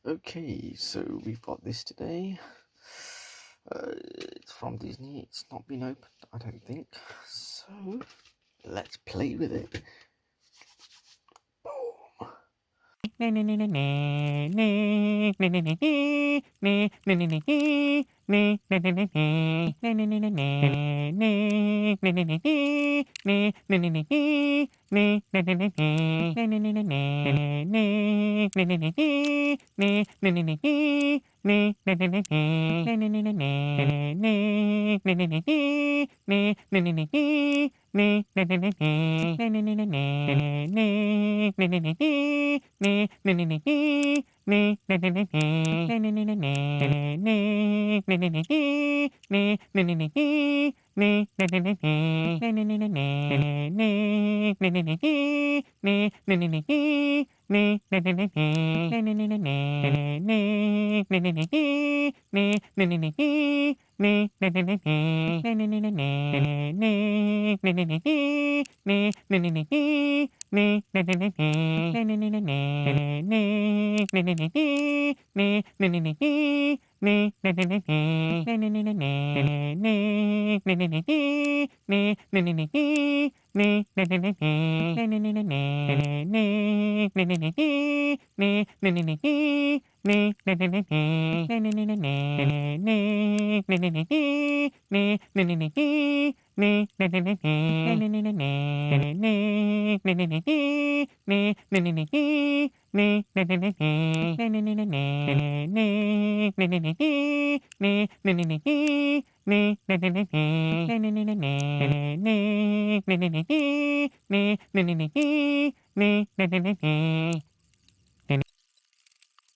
Okay, so we've got this today. It's from Disney. It's not been opened, I don't think. So let's play with it. Boom.